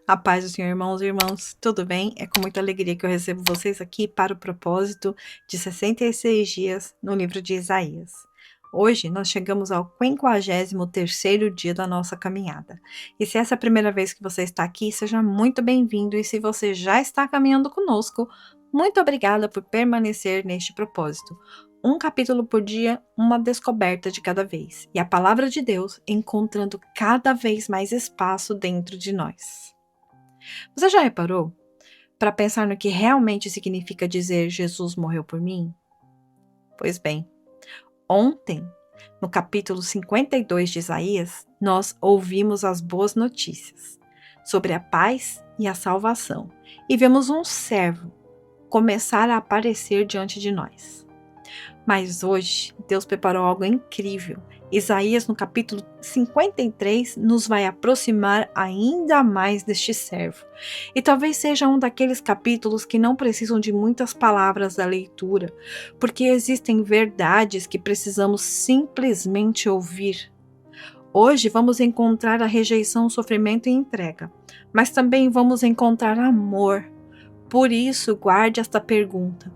A paz do Senhor, irmãos e irmãs, tudo bem? É com muita alegria que eu recebo vocês aqui para o propósito de 66 dias no livro de Isaías. Hoje nós chegamos ao 53º dia da nossa caminhada. E se essa é a primeira vez que você está aqui, seja muito bem-vindo. E se você já está caminhando conosco, muito obrigada por permanecer neste propósito. Um capítulo por dia, uma descoberta de cada vez. E a palavra de Deus encontrando cada vez mais espaço dentro de nós. Você já reparou? Para pensar no que realmente significa dizer Jesus morreu por mim? Pois bem, ontem, no capítulo 52 de Isaías, nós ouvimos as boas notícias sobre a paz e a salvação e vemos um servo começar a aparecer diante de nós. Mas hoje, Deus preparou algo incrível. Isaías, no capítulo 53, nos vai aproximar ainda mais deste servo. E talvez seja um daqueles capítulos que não precisam de muitas palavras da leitura, porque existem verdades que precisamos simplesmente ouvir. Hoje vamos encontrar a rejeição, sofrimento e entrega, mas também vamos encontrar amor. Por isso, guarde esta pergunta.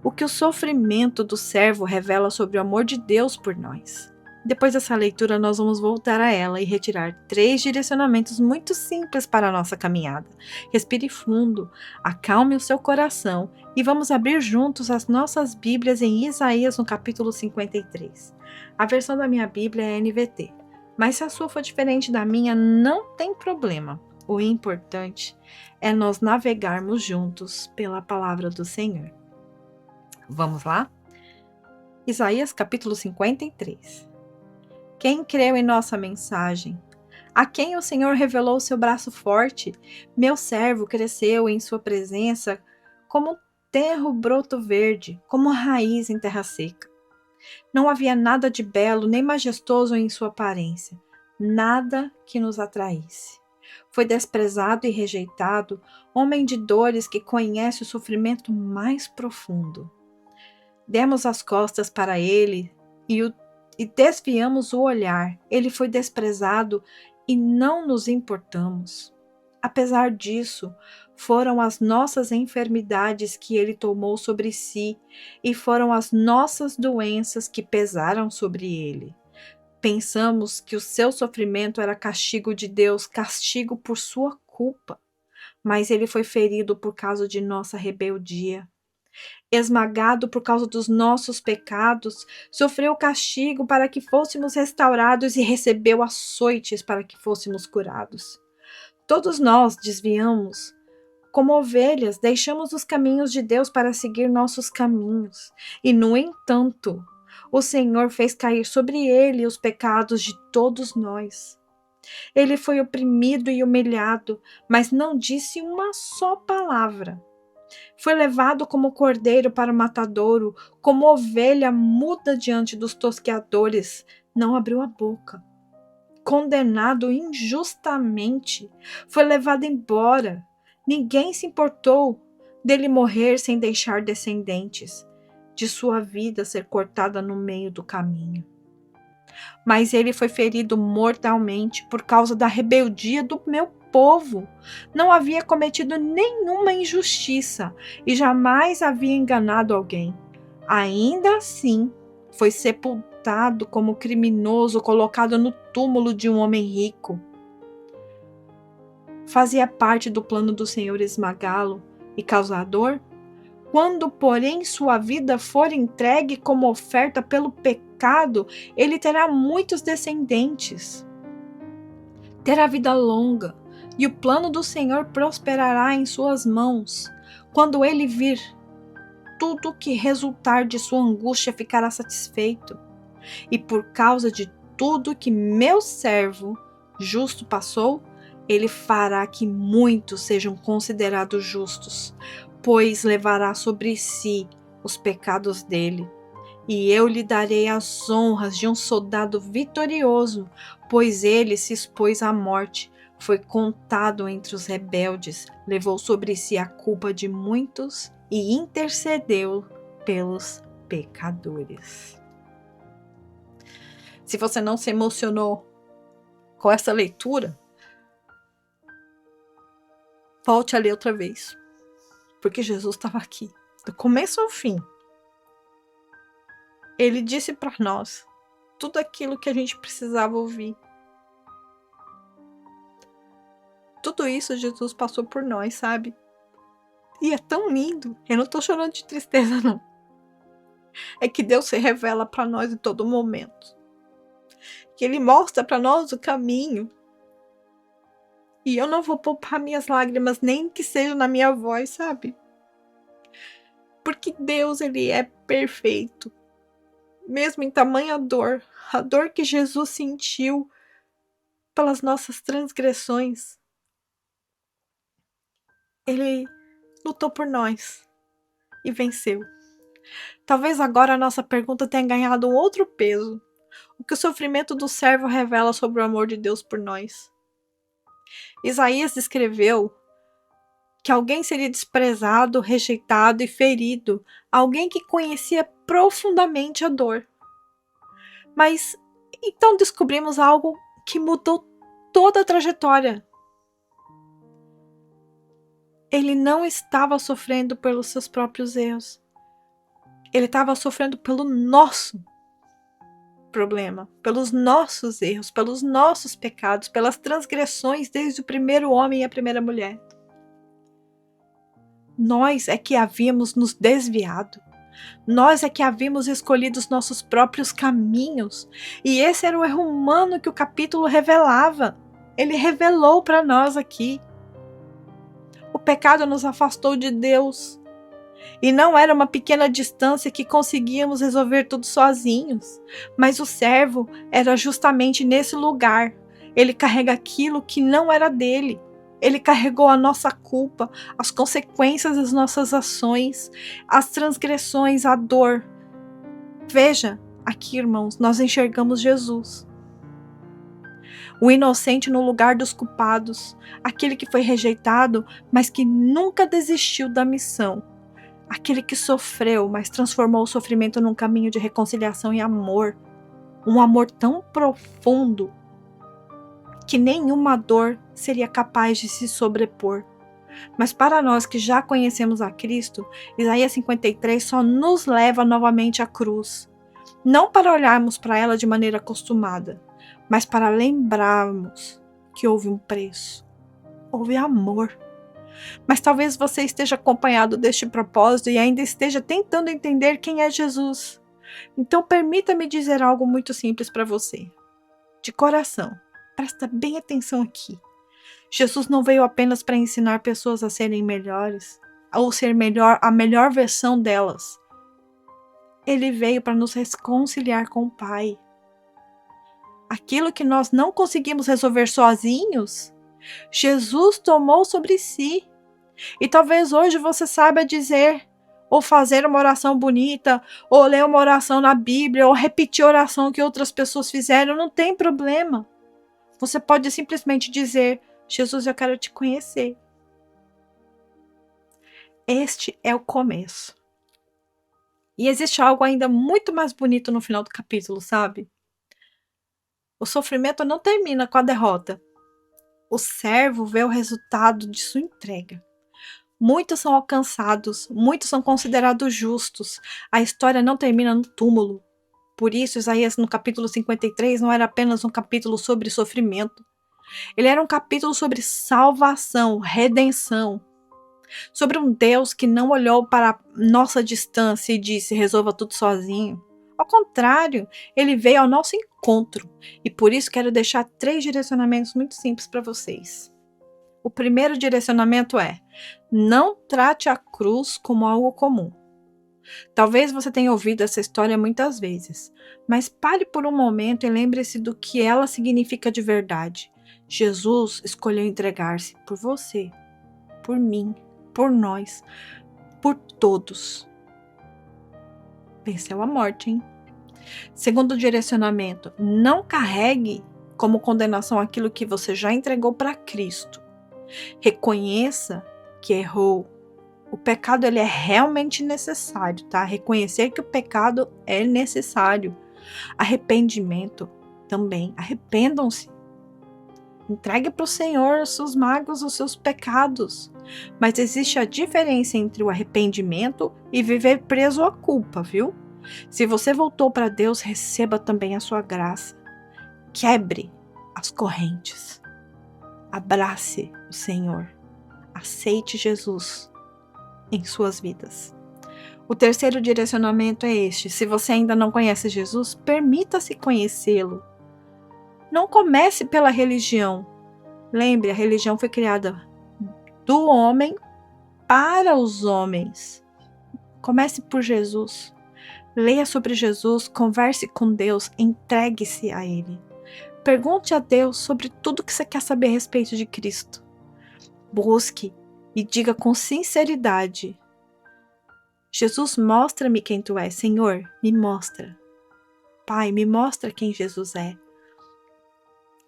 O que o sofrimento do servo revela sobre o amor de Deus por nós? Depois dessa leitura, nós vamos voltar a ela e retirar 3 direcionamentos muito simples para a nossa caminhada. Respire fundo, acalme o seu coração e vamos abrir juntos as nossas Bíblias em Isaías no capítulo 53. A versão da minha Bíblia é NVT, mas se a sua for diferente da minha, não tem problema. O importante é nós navegarmos juntos pela palavra do Senhor. Vamos lá? Isaías capítulo 53. Quem creu em nossa mensagem? A quem o Senhor revelou seu braço forte? Meu servo cresceu em sua presença como tenro broto verde, como raiz em terra seca. Não havia nada de belo nem majestoso em sua aparência, nada que nos atraísse. Foi desprezado e rejeitado, homem de dores que conhece o sofrimento mais profundo. Demos as costas para ele e desviamos o olhar. Ele foi desprezado e não nos importamos. Apesar disso, foram as nossas enfermidades que ele tomou sobre si e foram as nossas doenças que pesaram sobre ele. Pensamos que o seu sofrimento era castigo de Deus, castigo por sua culpa, mas ele foi ferido por causa de nossa rebeldia. Esmagado por causa dos nossos pecados, sofreu castigo para que fôssemos restaurados e recebeu açoites para que fôssemos curados. Todos nós desviamos, como ovelhas, deixamos os caminhos de Deus para seguir nossos caminhos. E, no entanto, o Senhor fez cair sobre ele os pecados de todos nós. Ele foi oprimido e humilhado, mas não disse uma só palavra. Foi levado como cordeiro para o matadouro, como ovelha muda diante dos tosqueadores, não abriu a boca. Condenado injustamente, foi levado embora. Ninguém se importou dele morrer sem deixar descendentes, de sua vida ser cortada no meio do caminho. Mas ele foi ferido mortalmente por causa da rebeldia do meu povo. Não havia cometido nenhuma injustiça e jamais havia enganado alguém. Ainda assim, foi sepultado como criminoso, colocado no túmulo de um homem rico. Fazia parte do plano do Senhor esmagá-lo e causar dor? Quando, porém, sua vida for entregue como oferta pelo pecado, ele terá muitos descendentes. Terá vida longa, e o plano do Senhor prosperará em suas mãos. Quando ele vir, tudo que resultar de sua angústia ficará satisfeito. E por causa de tudo que meu servo justo passou, ele fará que muitos sejam considerados justos, pois levará sobre si os pecados dele. E eu lhe darei as honras de um soldado vitorioso, pois ele se expôs à morte, foi contado entre os rebeldes, levou sobre si a culpa de muitos e intercedeu pelos pecadores. Se você não se emocionou com essa leitura, Volte a ler outra vez. Porque Jesus estava aqui, do começo ao fim. Ele disse para nós tudo aquilo que a gente precisava ouvir. Tudo isso Jesus passou por nós, sabe? E é tão lindo. Eu não tô chorando de tristeza, não. É que Deus se revela para nós em todo momento. Que Ele mostra para nós o caminho. E eu não vou poupar minhas lágrimas, nem que seja na minha voz, sabe? Porque Deus, Ele é perfeito. Mesmo em tamanha dor, a dor que Jesus sentiu pelas nossas transgressões, Ele lutou por nós e venceu. Talvez agora a nossa pergunta tenha ganhado um outro peso. O que o sofrimento do servo revela sobre o amor de Deus por nós? Isaías escreveu que alguém seria desprezado, rejeitado e ferido, alguém que conhecia profundamente a dor. Mas então descobrimos algo que mudou toda a trajetória. Ele não estava sofrendo pelos seus próprios erros. Ele estava sofrendo pelo nosso problema, pelos nossos erros, pelos nossos pecados, pelas transgressões desde o primeiro homem e a primeira mulher. Nós é que havíamos nos desviado. Nós é que havíamos escolhido os nossos próprios caminhos. E esse era o erro humano que o capítulo revelava. Ele revelou para nós aqui. O pecado nos afastou de Deus. E não era uma pequena distância que conseguíamos resolver tudo sozinhos. Mas o servo era justamente nesse lugar. Ele carrega aquilo que não era dele. Ele carregou a nossa culpa, as consequências das nossas ações, as transgressões, a dor. Veja, aqui, irmãos, nós enxergamos Jesus. O inocente no lugar dos culpados, aquele que foi rejeitado, mas que nunca desistiu da missão. Aquele que sofreu, mas transformou o sofrimento num caminho de reconciliação e amor. Um amor tão profundo que nenhuma dor seria capaz de se sobrepor. Mas para nós que já conhecemos a Cristo, Isaías 53 só nos leva novamente à cruz. Não para olharmos para ela de maneira acostumada, mas para lembrarmos que houve um preço, houve amor. Mas talvez você esteja acompanhado deste propósito e ainda esteja tentando entender quem é Jesus. Então permita-me dizer algo muito simples para você. De coração, presta bem atenção aqui. Jesus não veio apenas para ensinar pessoas a serem melhores, ou ser a melhor versão delas. Ele veio para nos reconciliar com o Pai. Aquilo que nós não conseguimos resolver sozinhos, Jesus tomou sobre si. E talvez hoje você saiba dizer, ou fazer uma oração bonita, ou ler uma oração na Bíblia, ou repetir a oração que outras pessoas fizeram, não tem problema. Você pode simplesmente dizer, Jesus, eu quero te conhecer. Este é o começo. E existe algo ainda muito mais bonito no final do capítulo, sabe? O sofrimento não termina com a derrota. O servo vê o resultado de sua entrega. Muitos são alcançados, muitos são considerados justos. A história não termina no túmulo. Por isso, Isaías no capítulo 53 não era apenas um capítulo sobre sofrimento. Ele era um capítulo sobre salvação, redenção. Sobre um Deus que não olhou para nossa distância e disse, resolva tudo sozinho. Ao contrário, ele veio ao nosso encontro. E por isso quero deixar 3 direcionamentos muito simples para vocês. O primeiro direcionamento é, não trate a cruz como algo comum. Talvez você tenha ouvido essa história muitas vezes, mas pare por um momento e lembre-se do que ela significa de verdade. Jesus escolheu entregar-se por você, por mim, por nós, por todos. Venceu a morte, hein? Segundo direcionamento, não carregue como condenação aquilo que você já entregou para Cristo. Reconheça que errou. O pecado ele é realmente necessário, tá? Reconhecer que o pecado é necessário. Arrependimento também. Arrependam-se. Entregue para o Senhor as suas mágoas, os seus pecados. Mas existe a diferença entre o arrependimento e viver preso à culpa, viu? Se você voltou para Deus, receba também a sua graça. Quebre as correntes. Abrace o Senhor. Aceite Jesus em suas vidas. O terceiro direcionamento é este: se você ainda não conhece Jesus, permita-se conhecê-lo. Não comece pela religião. Lembre, a religião foi criada do homem para os homens. Comece por Jesus. Leia sobre Jesus, converse com Deus, entregue-se a Ele. Pergunte a Deus sobre tudo que você quer saber a respeito de Cristo. Busque e diga com sinceridade: Jesus, mostra-me quem Tu és. Senhor, me mostra. Pai, me mostra quem Jesus é.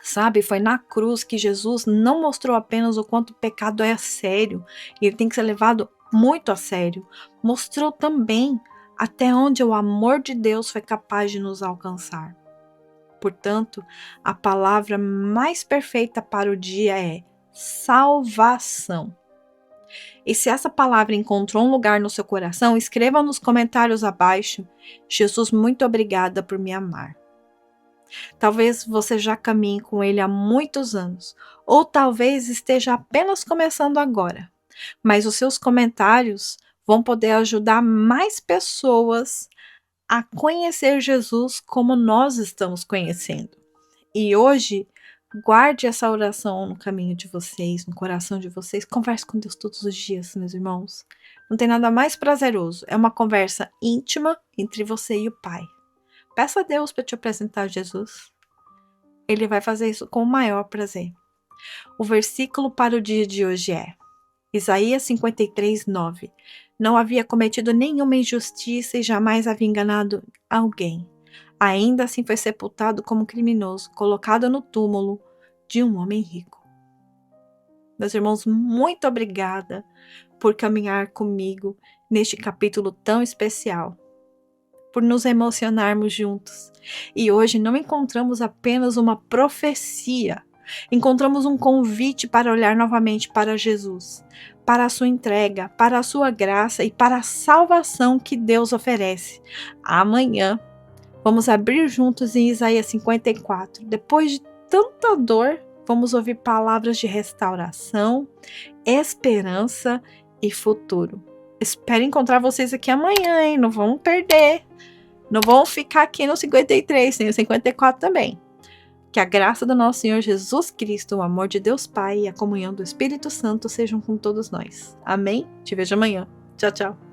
Sabe, foi na cruz que Jesus não mostrou apenas o quanto o pecado é sério, e ele tem que ser levado muito a sério. Mostrou também até onde o amor de Deus foi capaz de nos alcançar. Portanto, a palavra mais perfeita para o dia é salvação. E se essa palavra encontrou um lugar no seu coração, escreva nos comentários abaixo: Jesus, muito obrigada por me amar. Talvez você já caminhe com Ele há muitos anos, ou talvez esteja apenas começando agora. Mas os seus comentários vão poder ajudar mais pessoas a conhecer Jesus como nós estamos conhecendo. E hoje, guarde essa oração no caminho de vocês, no coração de vocês. Converse com Deus todos os dias, meus irmãos. Não tem nada mais prazeroso. É uma conversa íntima entre você e o Pai. Peça a Deus para te apresentar Jesus. Ele vai fazer isso com o maior prazer. O versículo para o dia de hoje é Isaías 53:9. Não havia cometido nenhuma injustiça e jamais havia enganado alguém. Ainda assim foi sepultado como criminoso, colocado no túmulo de um homem rico. Meus irmãos, muito obrigada por caminhar comigo neste capítulo tão especial, por nos emocionarmos juntos. E hoje não encontramos apenas uma profecia, encontramos um convite para olhar novamente para Jesus, para a sua entrega, para a sua graça e para a salvação que Deus oferece. Amanhã vamos abrir juntos em Isaías 54. Depois de tanta dor, vamos ouvir palavras de restauração, esperança e futuro. Espero encontrar vocês aqui amanhã, hein? Não vamos perder. Não vão ficar aqui no 53, tem o 54 também. Que a graça do nosso Senhor Jesus Cristo, o amor de Deus Pai e a comunhão do Espírito Santo sejam com todos nós. Amém? Te vejo amanhã. Tchau, tchau.